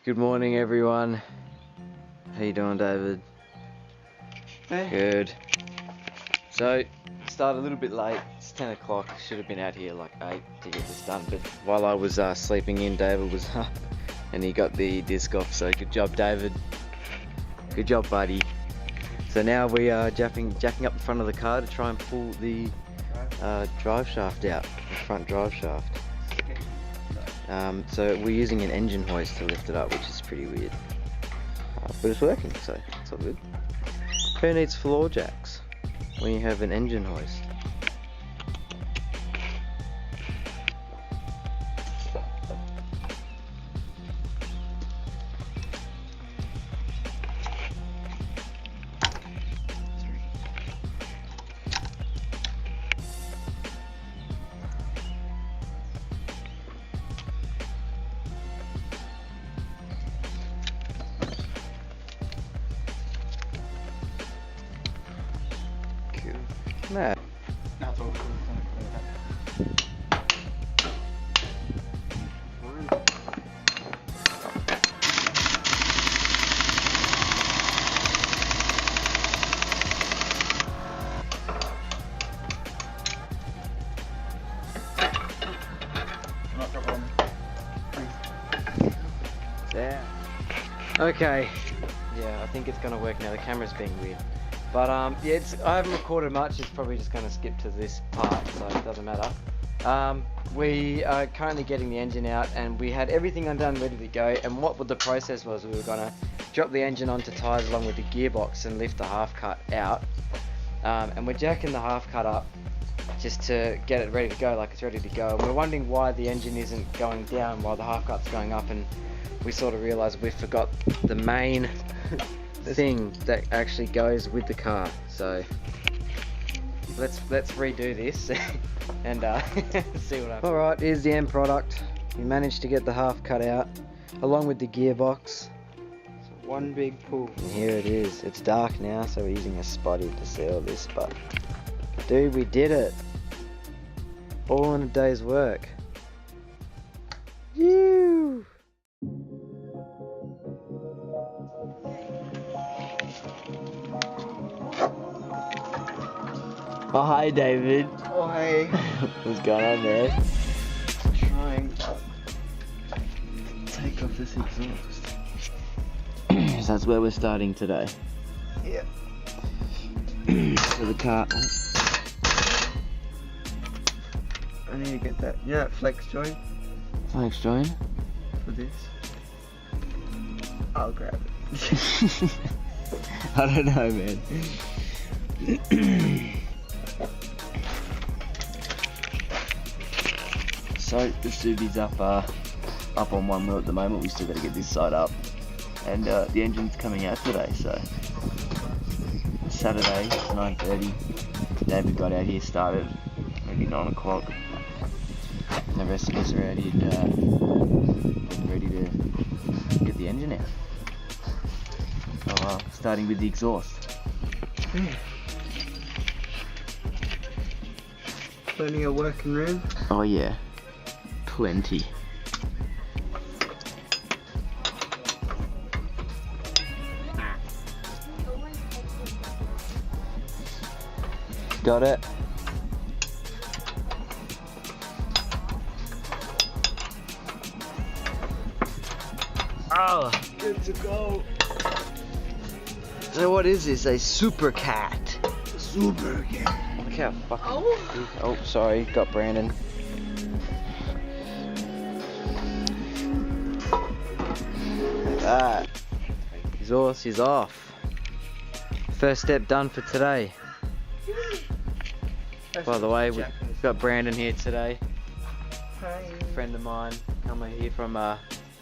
Good morning, everyone. How you doing, David? Hey. Good. So, started a little bit late. It's 10 o'clock. Should have been out here like 8 to get this done. But while I was sleeping in, David was up and he got the disc off. So good job, David. Good job, buddy. So now we are jacking up the front of the car to try and pull the drive shaft out, the front drive shaft. So we're using an engine hoist to lift it up, which is pretty weird. But it's working, so it's all good. Who needs floor jacks when you have an engine hoist? Nah. That's all. Yeah. Okay. Yeah, I think it's gonna work now. The camera's being weird. But yeah, I haven't recorded much. It's probably just going to skip to this part, so it doesn't matter. We are currently getting the engine out, and we had everything undone, ready to go. And what the process was, we were going to drop the engine onto tyres along with the gearbox and lift the half cut out. And we're jacking the half cut up just to get it ready to go, like it's ready to go. And we're wondering why the engine isn't going down while the half cut's going up, and we sort of realised we forgot the main thing that actually goes with the car. So let's redo this and see what happens. Alright, here's the end product. We managed to get the half cut out along with the gearbox. So one big pull. And here it is. It's dark now, so we're using a spotty to see all this, but dude, we did it all in a day's work. Woo! Oh, hi, David. Oh, hey. What's going on there? Trying to take off this exhaust. So that's where we're starting today. Yeah. So the car. I need to get that. Yeah, that flex joint Flex joint. for this. I'll grab it. I don't know, man. So the SUBIES up on one wheel at the moment. We still got to get this side up, and the engine's coming out today. So Saturday, 9:30. David got out here, started maybe 9 o'clock. And the rest of us are out here getting ready to get the engine out. So starting with the exhaust. Yeah. Plenty of working room. Oh yeah, plenty. Got it? Oh, Good to go. so what is this? A super cat? Super cat. Look how fucking big. Oh, sorry, got Brandon. That exhaust is off. First step done for today. By the way, we've got Brandon here today. Hi. A friend of mine, come here from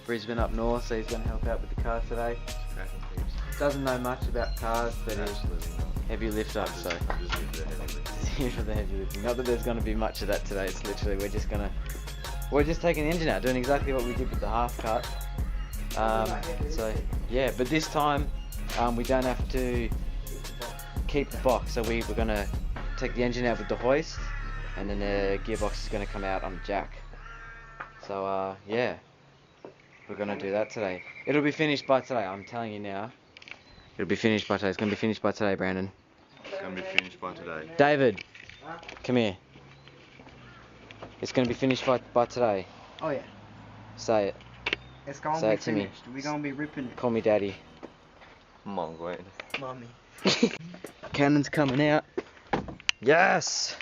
Brisbane up north, so he's going to help out with the car today. Doesn't know much about cars, but he's heavy lift up, so here for the heavy lifting. Not that there's going to be much of that today. It's literally we're just taking the engine out, doing exactly what we did with the half cut. So yeah, but this time we don't have to keep the box. So we're going to take the engine out with the hoist, and then the gearbox is going to come out on the jack. So yeah, We're gonna do that today. It'll be finished by today. I'm telling you now. It'll be finished by today. It's gonna be finished by today, Brandon. It's gonna be finished by today. David, come here. It's gonna be finished by today. Oh yeah. Say it. It's gonna Say be it to me. finished. We're gonna be ripping it. Call me daddy. Mommy. Cannon's coming out. Yes!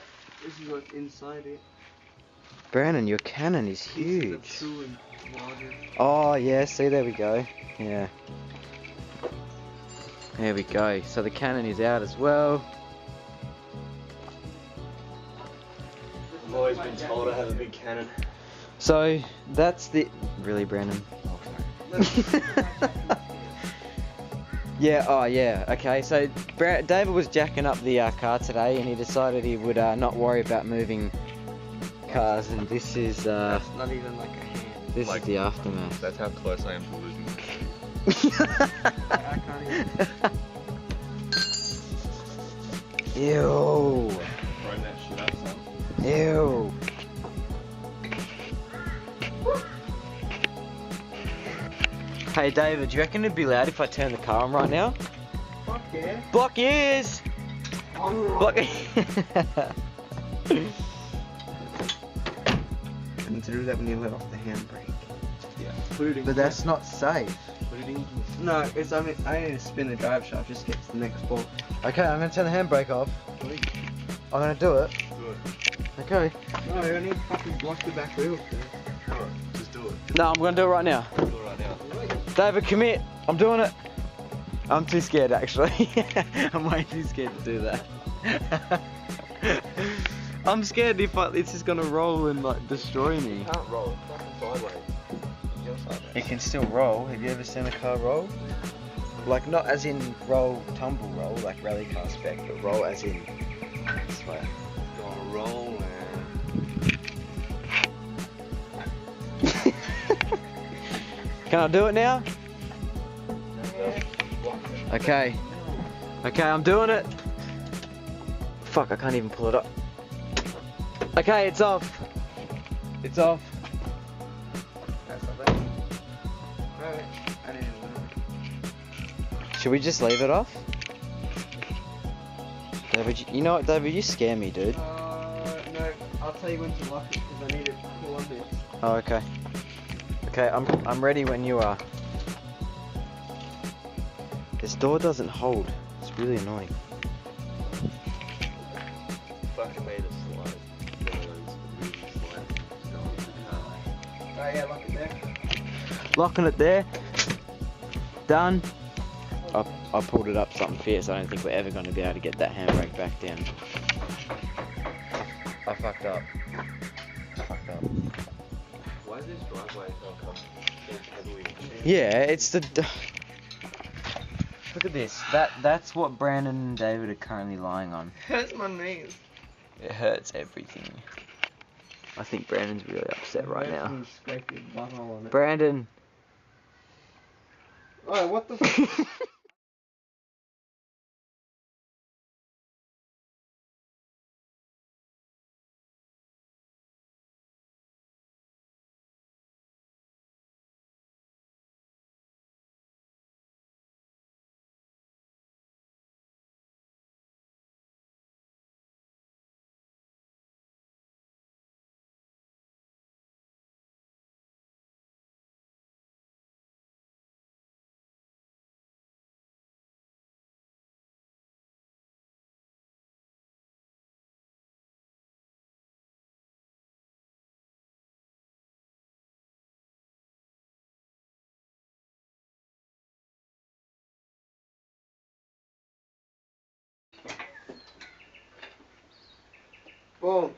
This is what's inside it. Brandon, your cannon is huge. This is the true and larger. Oh yeah, see, there we go. Yeah. There we go. So the cannon is out as well. I've always been told I have a big cannon. So that's the really, Brandon. Yeah. Oh yeah. Okay. So David was jacking up the car today, and he decided he would not worry about moving cars. And this is That's not even like a hand. this is the aftermath. That's how close I am to losing. I can't even. Ew. Throwing that shit up, son. Ew. Hey David, do you reckon it'd be loud if I turn the car on right now? Fuck yeah. Block ears! Block And to do that when you let off the handbrake. Yeah. But that's not safe. No, it's I need to spin the drive shaft just get to the next ball. Okay, I'm gonna turn the handbrake off. I'm gonna do it. Good. Okay. No, I need to fucking block the back wheel first. Alright, just do it. No, I'm gonna do it right now. Do it right now. David, commit. I'm doing it. I'm too scared actually. I'm way too scared to do that. I'm scared if it's just gonna roll and like destroy me. It can't roll, it's fucking sideways. You're sideways. It can still roll. Have you ever seen a car roll? Like not as in roll, tumble roll, like rally car spec, but roll as in slow. Gonna roll, man. Can I do it now? Okay. Okay, I'm doing it. Fuck, I can't even pull it up. Okay, it's off. It's off. That's not bad. Alright, I didn't even know. Should we just leave it off? David, you know what, David, you scare me, dude. No, I'll tell you when to lock it because I need it to pull on this. Oh, okay. Okay, I'm ready when you are. This door doesn't hold. It's really annoying. Fucking made a slide. Oh yeah, lock it there. Locking it there. Done. I pulled it up something fierce. I don't think we're ever going to be able to get that handbrake back down. I fucked up. Why is this driveway so heavily? Yeah, it's the. Look at this. That's what Brandon and David are currently lying on. Hurts my knees. It hurts everything. I think Brandon's really upset right now. Scrape your butthole on it. Brandon. Oh, what the f- Boom.